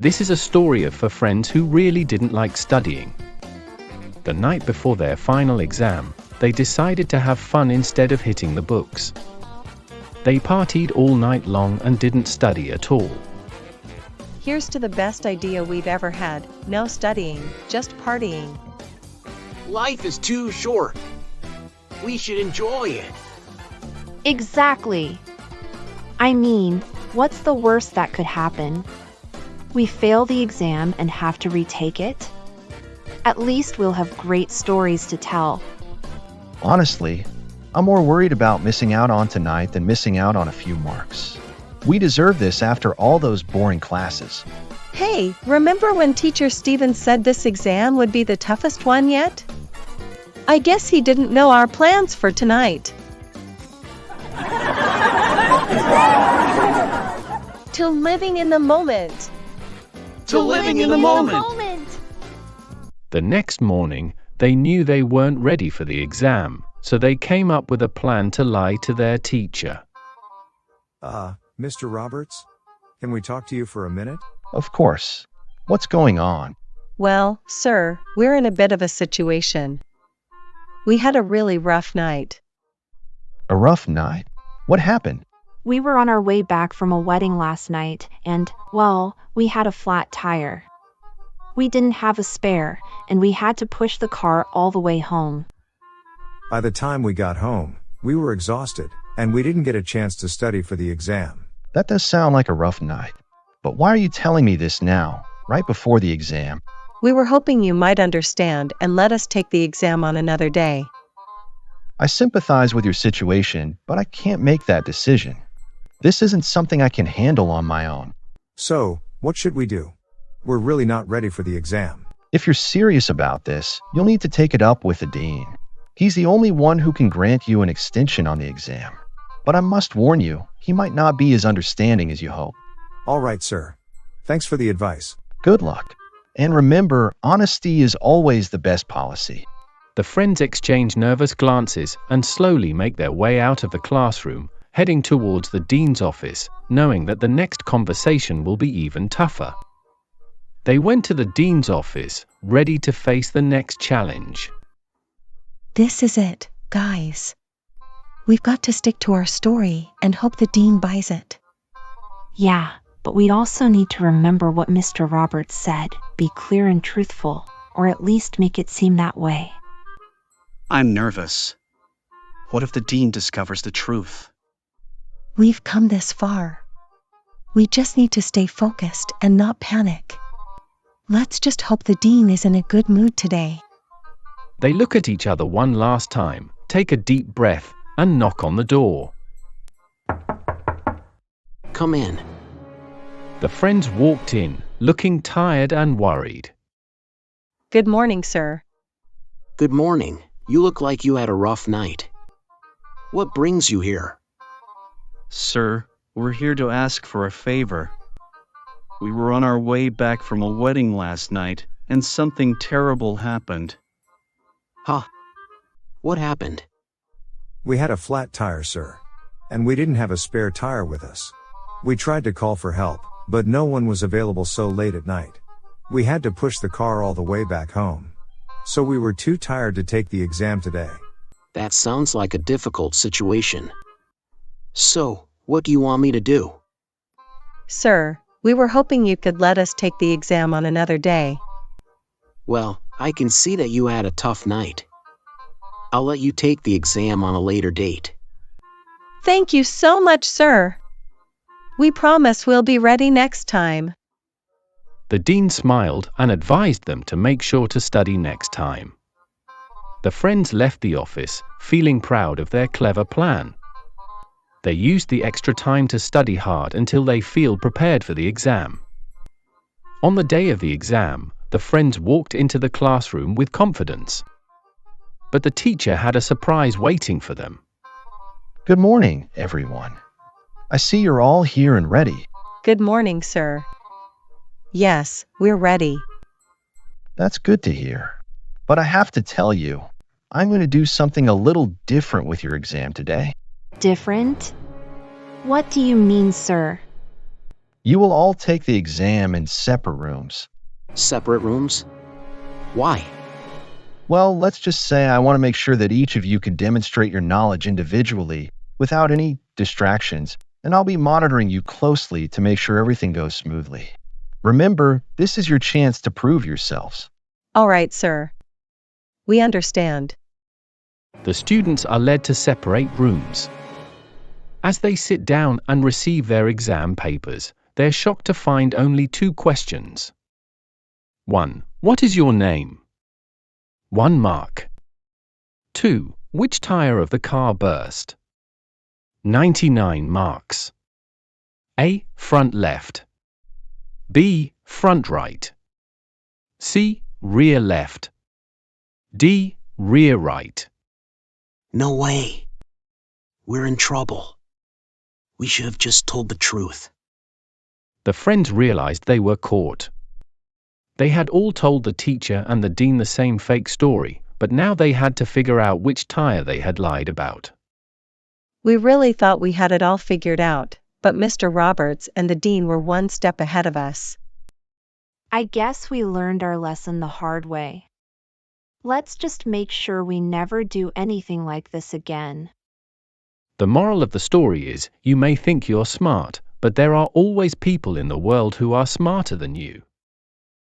This is a story for friends who really didn't like studying. The night before their final exam, they decided to have fun instead of hitting the books. They partied all night long and didn't study at all. Here's to the best idea we've ever had: no studying, just partying. Life is too short. We should enjoy it. Exactly. I mean, what's the worst that could happen? We fail the exam and have to retake it? At least we'll have great stories to tell. Honestly, I'm more worried about missing out on tonight than missing out on a few marks. We deserve this after all those boring classes. Hey, remember when Teacher Stevens said this exam would be the toughest one yet? I guess he didn't know our plans for tonight. To living in the moment. To living in the moment. The next morning, they knew they weren't ready for the exam, so they came up with a plan to lie to their teacher. Mr. Roberts? Can we talk to you for a minute? Of course. What's going on? Well, sir, we're in a bit of a situation. We had a really rough night. A rough night? What happened? We were on our way back from a wedding last night and, well, we had a flat tire. We didn't have a spare, and we had to push the car all the way home. By the time we got home, we were exhausted, and we didn't get a chance to study for the exam. That does sound like a rough night. But why are you telling me this now, right before the exam? We were hoping you might understand and let us take the exam on another day. I sympathize with your situation, but I can't make that decision. This isn't something I can handle on my own. So, what should we do? We're really not ready for the exam. If you're serious about this, you'll need to take it up with the dean. He's the only one who can grant you an extension on the exam. But I must warn you, he might not be as understanding as you hope. All right, sir. Thanks for the advice. Good luck. And remember, honesty is always the best policy. The friends exchange nervous glances and slowly make their way out of the classroom, heading towards the dean's office, knowing that the next conversation will be even tougher. They went to the dean's office, ready to face the next challenge. This is it, guys. We've got to stick to our story and hope the dean buys it. Yeah, but we also need to remember what Mr. Roberts said. Be clear and truthful, or at least make it seem that way. I'm nervous. What if the dean discovers the truth? We've come this far. We just need to stay focused and not panic. Let's just hope the dean is in a good mood today. They look at each other one last time, take a deep breath, and knock on the door. Come in. The friends walked in, looking tired and worried. Good morning, sir. Good morning. You look like you had a rough night. What brings you here? Sir, we're here to ask for a favor. We were on our way back from a wedding last night, and something terrible happened. Huh? What happened? We had a flat tire, sir. And we didn't have a spare tire with us. We tried to call for help, but no one was available so late at night. We had to push the car all the way back home. So we were too tired to take the exam today. That sounds like a difficult situation. So, what do you want me to do? Sir, we were hoping you could let us take the exam on another day. Well, I can see that you had a tough night. I'll let you take the exam on a later date. Thank you so much, sir. We promise we'll be ready next time. The dean smiled and advised them to make sure to study next time. The friends left the office, feeling proud of their clever plan. They used the extra time to study hard until they feel prepared for the exam. On the day of the exam, the friends walked into the classroom with confidence. But the teacher had a surprise waiting for them. Good morning, everyone. I see you're all here and ready. Good morning, sir. Yes, we're ready. That's good to hear. But I have to tell you, I'm going to do something a little different with your exam today. Different? What do you mean, sir? You will all take the exam in separate rooms. Separate rooms? Why? Well, let's just say I want to make sure that each of you can demonstrate your knowledge individually without any distractions, and I'll be monitoring you closely to make sure everything goes smoothly. Remember, this is your chance to prove yourselves. All right, sir. We understand. The students are led to separate rooms. As they sit down and receive their exam papers, they're shocked to find only 2 questions. 1. What is your name? 1 mark. 2. Which tire of the car burst? 99 marks. A. Front left. B. Front right. C. Rear left. D. Rear right. No way. We're in trouble. We should have just told the truth. The friends realized they were caught. They had all told the teacher and the dean the same fake story, but now they had to figure out which tire they had lied about. We really thought we had it all figured out, but Mr. Roberts and the dean were one step ahead of us. I guess we learned our lesson the hard way. Let's just make sure we never do anything like this again. The moral of the story is, you may think you're smart, but there are always people in the world who are smarter than you.